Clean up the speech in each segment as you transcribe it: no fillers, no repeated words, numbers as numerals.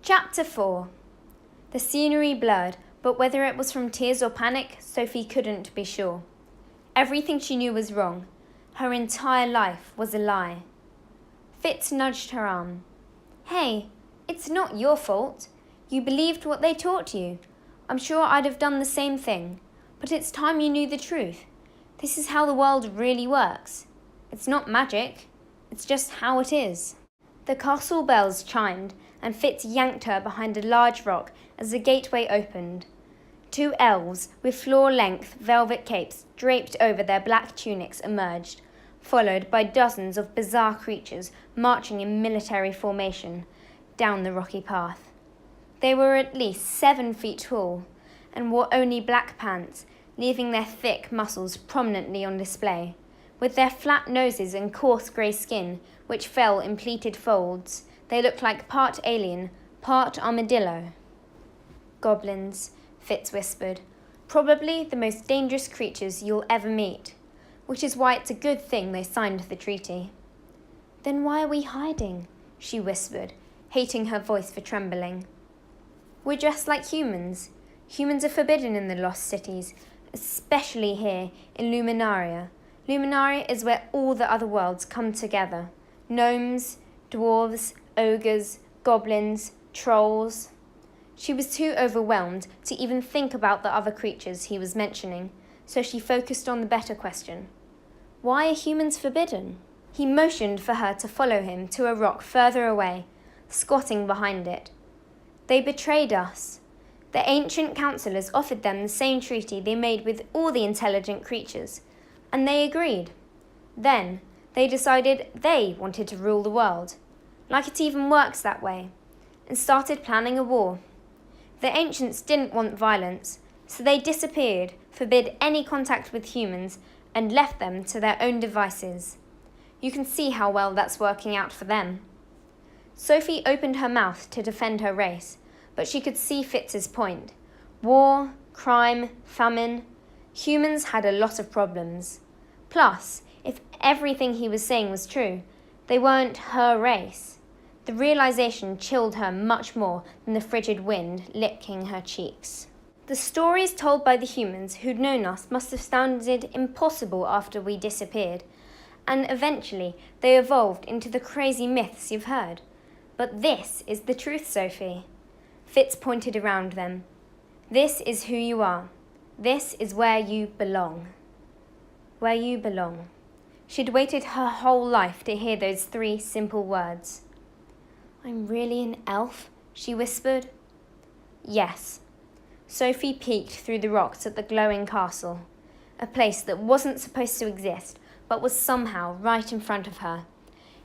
Chapter 4. The scenery blurred, but whether it was from tears or panic, Sophie couldn't be sure. Everything she knew was wrong. Her entire life was a lie. Fitz nudged her arm. "Hey, it's not your fault. You believed what they taught you. I'm sure I'd have done the same thing. But it's time you knew the truth. This is how the world really works. It's not magic. It's just how it is." The castle bells chimed, and Fitz yanked her behind a large rock as the gateway opened. Two elves with floor-length velvet capes draped over their black tunics emerged, followed by dozens of bizarre creatures marching in military formation down the rocky path. They were at least 7 feet tall and wore only black pants, leaving their thick muscles prominently on display. With their flat noses and coarse grey skin, which fell in pleated folds, they looked like part alien, part armadillo. "Goblins," Fitz whispered. "Probably the most dangerous creatures you'll ever meet, which is why it's a good thing they signed the treaty." "Then why are we hiding?" she whispered, hating her voice for trembling. "We're just like humans. Humans are forbidden in the Lost Cities, especially here in Luminaria. Luminaria is where all the other worlds come together. Gnomes, dwarves, ogres, goblins, trolls." She was too overwhelmed to even think about the other creatures he was mentioning, so she focused on the better question. Why are humans forbidden? He motioned for her to follow him to a rock further away, squatting behind it. "They betrayed us. The ancient councillors offered them the same treaty they made with all the intelligent creatures, and they agreed. Then they decided they wanted to rule the world, like it even works that way, and started planning a war. The ancients didn't want violence, so they disappeared, forbid any contact with humans, and left them to their own devices. You can see how well that's working out for them." Sophie opened her mouth to defend her race, but she could see Fitz's point. War, crime, famine. Humans had a lot of problems. Plus, if everything he was saying was true, they weren't her race. The realization chilled her much more than the frigid wind licking her cheeks. The stories told by the humans who'd known us must have sounded impossible after we disappeared, and eventually they evolved into the crazy myths you've heard. But this is the truth, Sophie. Fitz pointed around them. "This is who you are. This is where you belong." Where you belong. She'd waited her whole life to hear those 3 simple words. "I'm really an elf?" she whispered. "Yes." Sophie peeked through the rocks at the glowing castle, a place that wasn't supposed to exist, but was somehow right in front of her.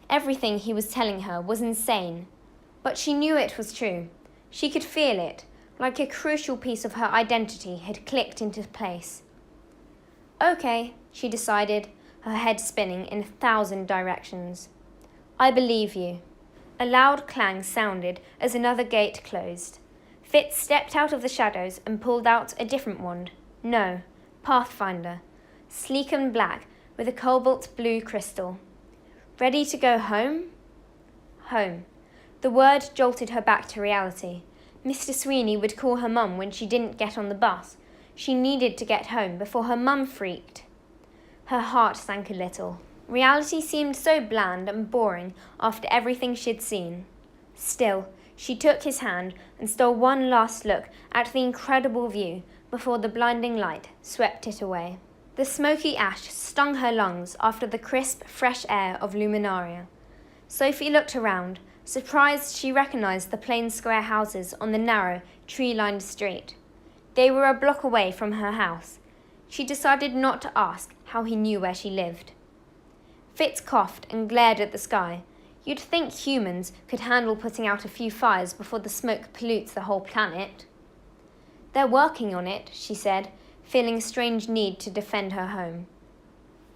Everything he was telling her was insane, but she knew it was true. She could feel it, like a crucial piece of her identity had clicked into place. "Okay," she decided, her head spinning in 1,000 directions. "I believe you." A loud clang sounded as another gate closed. Fitz stepped out of the shadows and pulled out a different wand. No, Pathfinder, sleek and black with a cobalt blue crystal. "Ready to go home?" Home. The word jolted her back to reality. Mr. Sweeney would call her mum when she didn't get on the bus. She needed to get home before her mum freaked. Her heart sank a little. Reality seemed so bland and boring after everything she'd seen. Still, she took his hand and stole one last look at the incredible view before the blinding light swept it away. The smoky ash stung her lungs after the crisp, fresh air of Luminaria. Sophie looked around, surprised she recognized the plain square houses on the narrow, tree-lined street. They were a block away from her house. She decided not to ask how he knew where she lived. Fitz coughed and glared at the sky. You'd think humans could handle putting out a few fires before the smoke pollutes the whole planet. "They're working on it," she said, feeling a strange need to defend her home.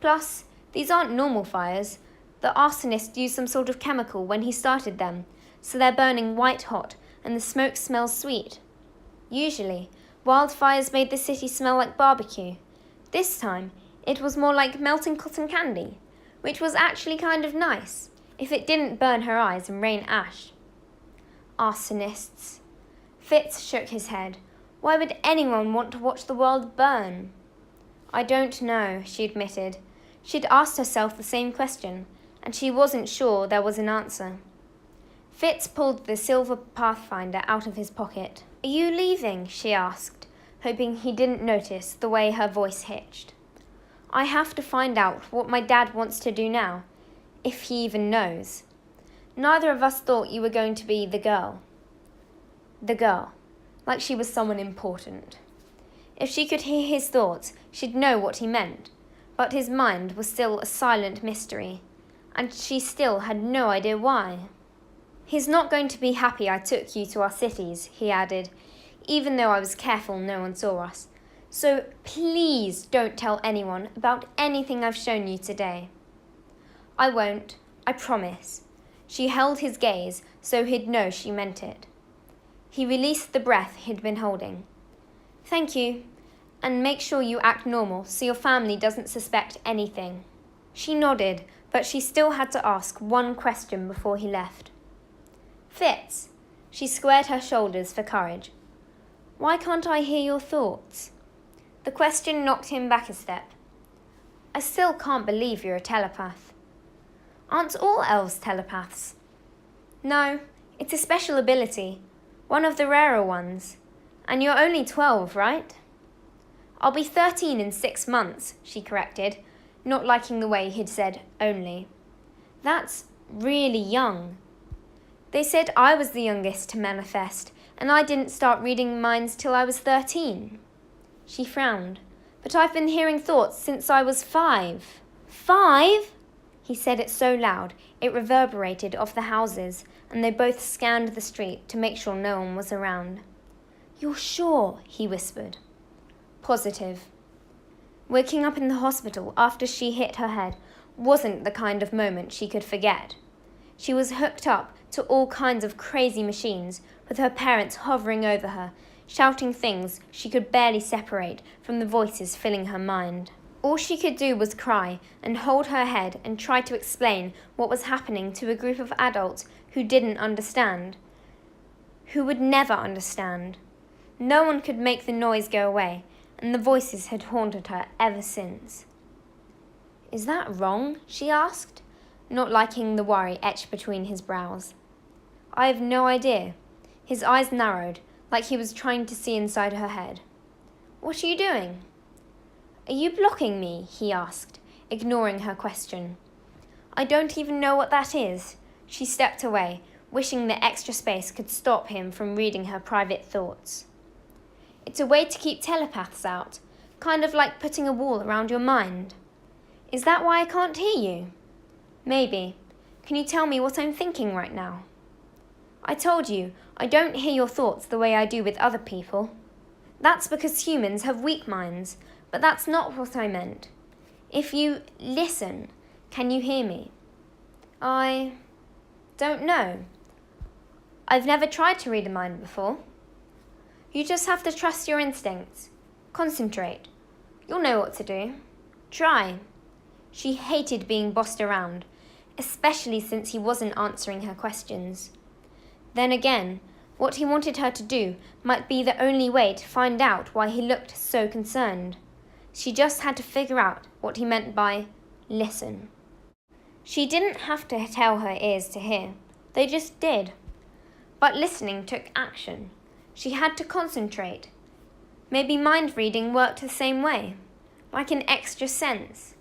"Plus, these aren't normal fires. The arsonist used some sort of chemical when he started them, so they're burning white hot and the smoke smells sweet. Usually, wildfires made the city smell like barbecue. This time, it was more like melting cotton candy, which was actually kind of nice, if it didn't burn her eyes and rain ash." Arsonists. Fitz shook his head. Why would anyone want to watch the world burn? I don't know, she admitted. She'd asked herself the same question, and she wasn't sure there was an answer. Fitz pulled the silver Pathfinder out of his pocket. Are you leaving? She asked, hoping he didn't notice the way her voice hitched. I have to find out what my dad wants to do now, if he even knows. Neither of us thought you were going to be the girl. The girl, like she was someone important. If she could hear his thoughts, she'd know what he meant, but his mind was still a silent mystery, and she still had no idea why. He's not going to be happy I took you to our cities, he added, even though I was careful no one saw us. So please don't tell anyone about anything I've shown you today. I won't, I promise. She held his gaze so he'd know she meant it. He released the breath he'd been holding. Thank you, and make sure you act normal so your family doesn't suspect anything. She nodded, but she still had to ask one question before he left. Fitz, she squared her shoulders for courage. Why can't I hear your thoughts? The question knocked him back a step. I still can't believe you're a telepath. Aren't all elves telepaths? No, it's a special ability, one of the rarer ones. And you're only 12, right? I'll be 13 in 6 months, she corrected, not liking the way he'd said only. That's really young. They said I was the youngest to manifest, and I didn't start reading minds till I was 13. She frowned. But I've been hearing thoughts since I was 5. 5? He said it so loud it reverberated off the houses, and they both scanned the street to make sure no one was around. You're sure? He whispered. Positive. Waking up in the hospital after she hit her head wasn't the kind of moment she could forget. She was hooked up to all kinds of crazy machines, with her parents hovering over her, shouting things she could barely separate from the voices filling her mind. All she could do was cry and hold her head and try to explain what was happening to a group of adults who didn't understand, who would never understand. No one could make the noise go away, and the voices had haunted her ever since. Is that wrong? She asked, not liking the worry etched between his brows. I have no idea. His eyes narrowed, like he was trying to see inside her head. What are you doing? Are you blocking me? He asked, ignoring her question. I don't even know what that is. She stepped away, wishing the extra space could stop him from reading her private thoughts. It's a way to keep telepaths out, kind of like putting a wall around your mind. Is that why I can't hear you? Maybe. Can you tell me what I'm thinking right now? I told you, I don't hear your thoughts the way I do with other people. That's because humans have weak minds, but that's not what I meant. If you listen, can you hear me? I don't know. I've never tried to read a mind before. You just have to trust your instincts. Concentrate. You'll know what to do. Try. She hated being bossed around, especially since he wasn't answering her questions. Then again, what he wanted her to do might be the only way to find out why he looked so concerned. She just had to figure out what he meant by listen. She didn't have to tell her ears to hear. They just did. But listening took action. She had to concentrate. Maybe mind reading worked the same way, like an extra sense.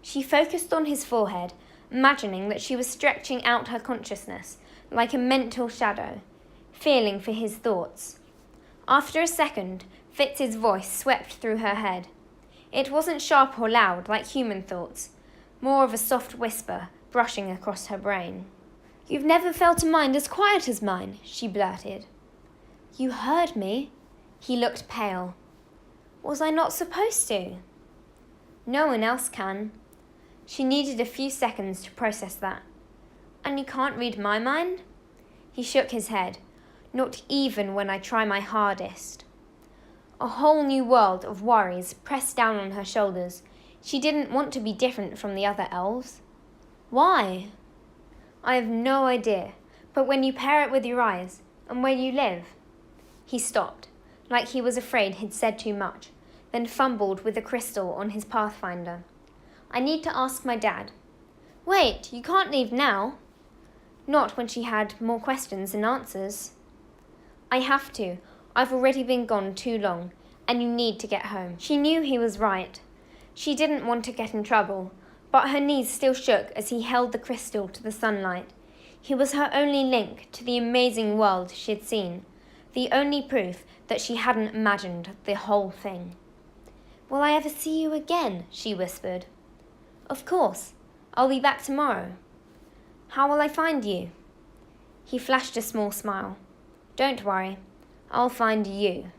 She focused on his forehead, imagining that she was stretching out her consciousness like a mental shadow, feeling for his thoughts. After a second, Fitz's voice swept through her head. It wasn't sharp or loud like human thoughts, more of a soft whisper brushing across her brain. You've never felt a mind as quiet as mine, she blurted. You heard me. He looked pale. Was I not supposed to? No one else can. She needed a few seconds to process that. And you can't read my mind? He shook his head. Not even when I try my hardest. A whole new world of worries pressed down on her shoulders. She didn't want to be different from the other elves. Why? I have no idea, but when you pair it with your eyes, And where you live?" He stopped, like he was afraid he'd said too much, then fumbled with the crystal on his pathfinder. "I need to ask my dad." "Wait, you can't leave now." Not when she had more questions than answers. "I have to. I've already been gone too long, and you need to get home." She knew he was right. She didn't want to get in trouble, but her knees still shook as he held the crystal to the sunlight. He was her only link to the amazing world she had seen, the only proof that she hadn't imagined the whole thing. "Will I ever see you again?" she whispered. "Of course. I'll be back tomorrow." "How will I find you?" He flashed a small smile. "Don't worry. I'll find you."